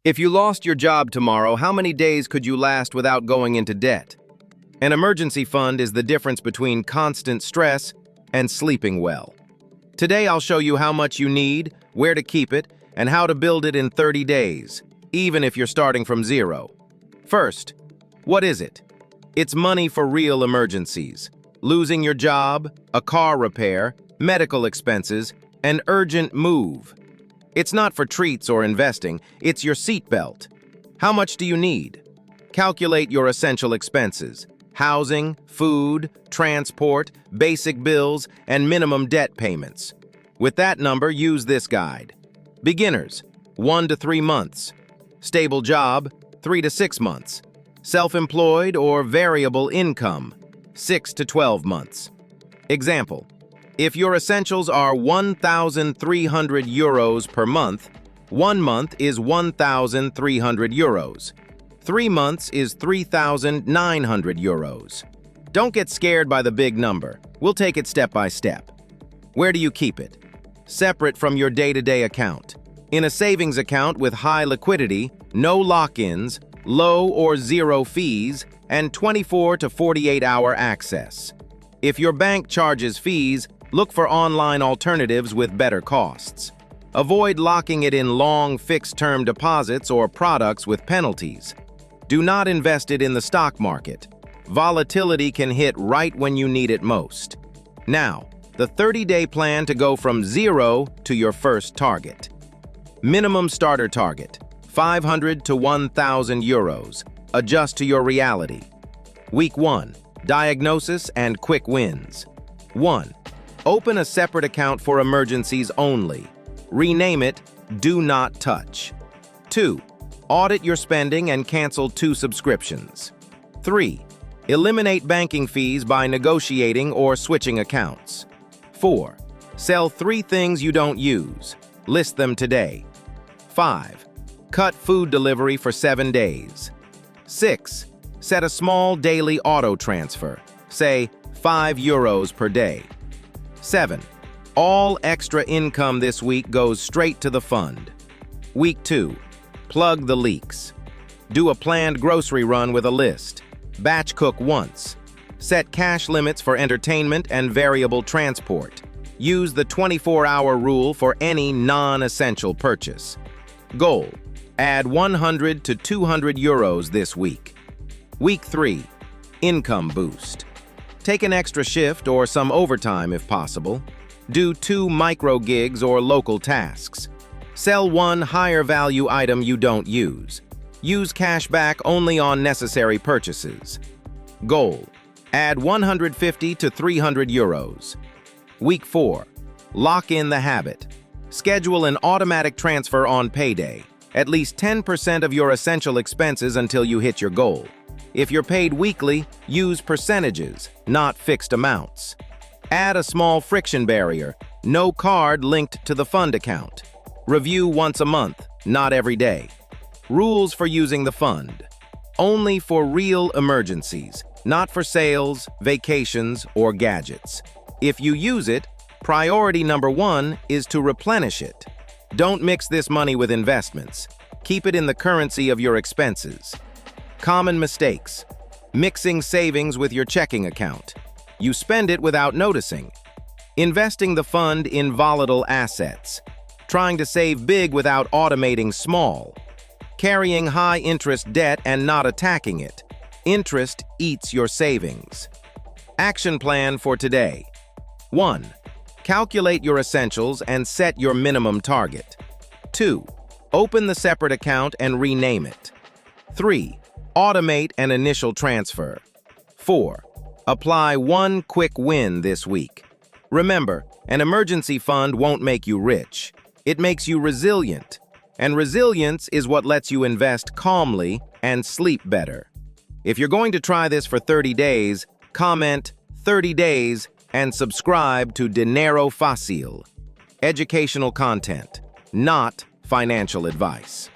If you lost your job tomorrow, how many days could you last without going into debt? An emergency fund is the difference between constant stress and sleeping well. Today I'll show you how much you need, where to keep it, and how to build it in 30 days, even if you're starting from zero. First, what is it? It's money for real emergencies. Losing your job, a car repair, medical expenses, an urgent move. It's not for treats or investing, it's your seatbelt. How much do you need? Calculate your essential expenses: housing, food, transport, basic bills, and minimum debt payments. With that number, use this guide. Beginners, 1 to 3 months. Stable job, 3 to 6 months. Self-employed or variable income, 6 to 12 months. Example: if your essentials are 1,300 euros per month, 1 month is 1,300 euros. 3 months is 3,900 euros. Don't get scared by the big number. We'll take it step by step. Where do you keep it? Separate from your day-to-day account. In a savings account with high liquidity, no lock-ins, low or zero fees, and 24 to 48-hour access. If your bank charges fees, look for online alternatives with better costs. Avoid locking it in long fixed-term deposits or products with penalties. Do not invest it in the stock market. Volatility can hit right when you need it most. Now, the 30-day plan to go from zero to your first target. Minimum starter target, 500 to 1,000 euros. Adjust to your reality. Week 1, diagnosis and quick wins. 1. Open a separate account for emergencies only. Rename it Do Not Touch. 2. Audit your spending and cancel 2 subscriptions. 3. Eliminate banking fees by negotiating or switching accounts. 4. Sell 3 things you don't use. List them today. 5. Cut food delivery for 7 days. 6. Set a small daily auto transfer, say 5 euros per day. 7. All extra income this week goes straight to the fund. Week 2. Plug the leaks. Do a planned grocery run with a list. Batch cook once. Set cash limits for entertainment and variable transport. Use the 24-hour rule for any non-essential purchase. Goal: add 100 to 200 euros this week. Week 3. Income boost. Take an extra shift or some overtime if possible. Do 2 micro gigs or local tasks. Sell 1 higher value item you don't use. Use cash back only on necessary purchases. Goal: add 150 to 300 euros. Week 4. Lock in the habit. Schedule an automatic transfer on payday. At least 10% of your essential expenses until you hit your goal. If you're paid weekly, use percentages, not fixed amounts. Add a small friction barrier, no card linked to the fund account. Review once a month, not every day. Rules for using the fund: only for real emergencies, not for sales, vacations, or gadgets. If you use it, priority number 1 is to replenish it. Don't mix this money with investments. Keep it in the currency of your expenses. Common mistakes: mixing savings with your checking account. You spend it without noticing. Investing the fund in volatile assets. Trying to save big without automating small. Carrying high-interest debt and not attacking it. Interest eats your savings. Action plan for today. 1. Calculate your essentials and set your minimum target. 2. Open the separate account and rename it. 3. Automate an initial transfer. 4. Apply 1 quick win this week. Remember, an emergency fund won't make you rich. It makes you resilient. And resilience is what lets you invest calmly and sleep better. If you're going to try this for 30 days, comment 30 days and subscribe to DineroFácil. Educational content, not financial advice.